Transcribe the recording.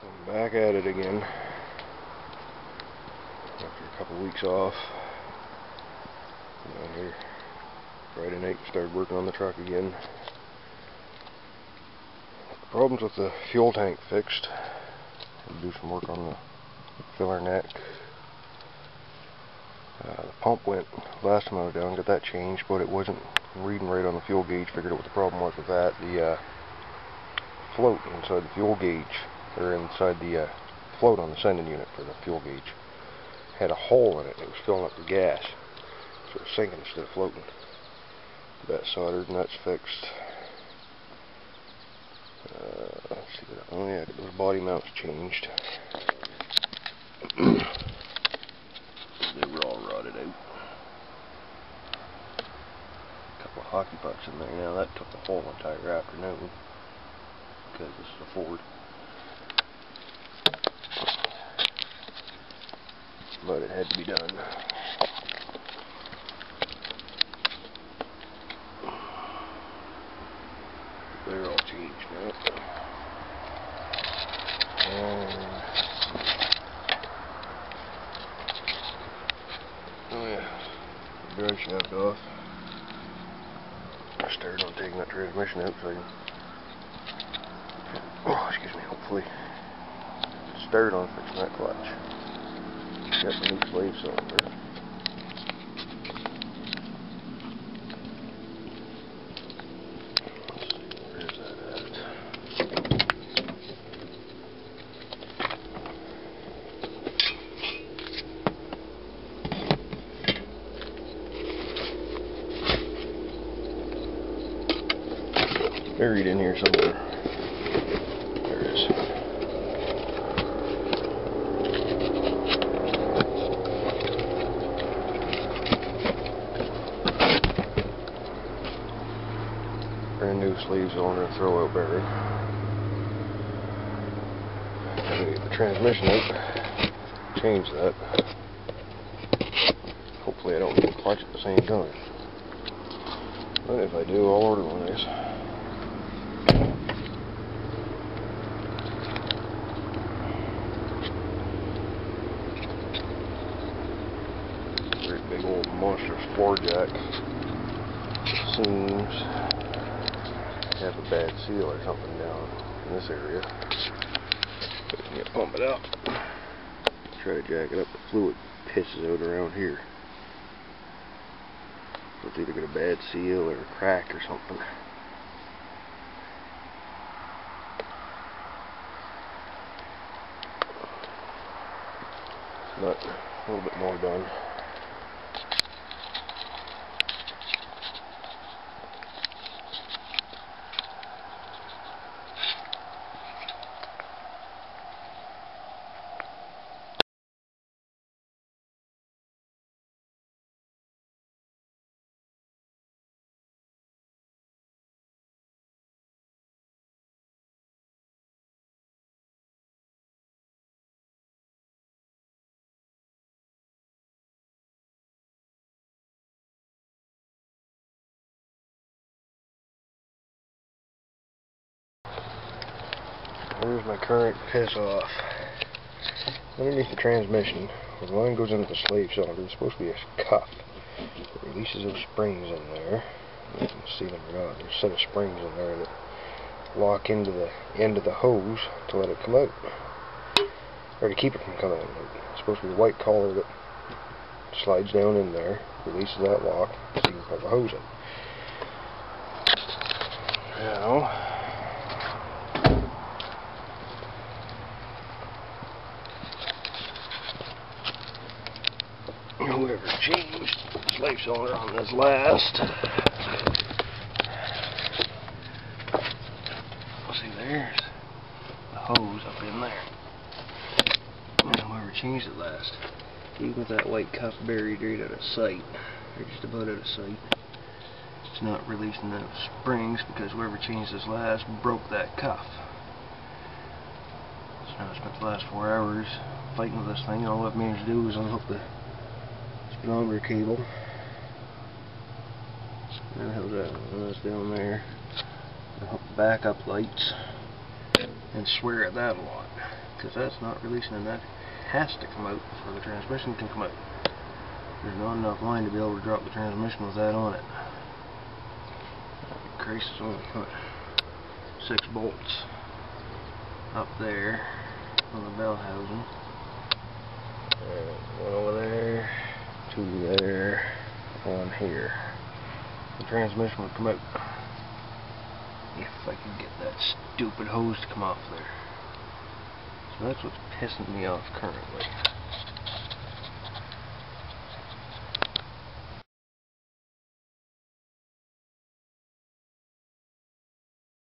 I'm back at it again after a couple weeks off. Down here Friday night, started working on the truck again. Problems with the fuel tank fixed. Had to do some work on the filler neck. The pump went last time I was down, got that changed, but it wasn't reading right on the fuel gauge. Figured out what the problem was with that. The float inside the fuel gauge, or inside the float on the sending unit for the fuel gauge, had a hole in it. It was filling up with gas, so it was sinking instead of floating. That's soldered and that's fixed. Let's see what. Oh yeah, those body mounts changed. They were all rotted out. A couple of hockey pucks in there. Now that took the whole entire afternoon because this is a Ford. But it had to be done. They're all changed now. Oh yeah, drive shaft off. I started on taking that transmission out so I can, hopefully start on fixing that clutch. Got the new slave cylinder. Buried in here somewhere. There it is. Brand new sleeve cylinder and throw out bearing. I'm gonna get the transmission out, change that. Hopefully I don't need a clutch at the same time. But if I do, I'll order one of these. Big old monstrous floor jack. Seems to have a bad seal or something down in this area. But you can pump it up. Try to jack it up. The fluid pisses out around here. So it's either got a bad seal or a crack or something. But a little bit more done. Here's my current piss off. Underneath the transmission, where the line goes into the slave cylinder, there's supposed to be a cuff that releases those springs in there. You can see them or not. There's a set of springs in there that lock into the end of the hose to let it come out, or to keep it from coming out. It's supposed to be a white collar that slides down in there, releases that lock, so you can put the hose in. Now, whoever changed the slave cylinder on this last. See, there's the hose up in there. And whoever changed it last, even with that white cuff buried right out of sight, or just about out of sight, it's not releasing those springs because whoever changed this last broke that cuff. So now I spent the last 4 hours fighting with this thing, and all I've managed to do is unhook the speedometer cable. Where the hell's that? That's down there. Hook the backup lights and swear at that a lot. because that's not releasing enough. It has to come out before the transmission can come out. There's not enough line to be able to drop the transmission with that on it. Grace is only put 6 bolts up there on the bell housing. And 1 over there, 2 there, 1 here. The transmission would come out if I could get that stupid hose to come off there. So that's what's pissing me off currently.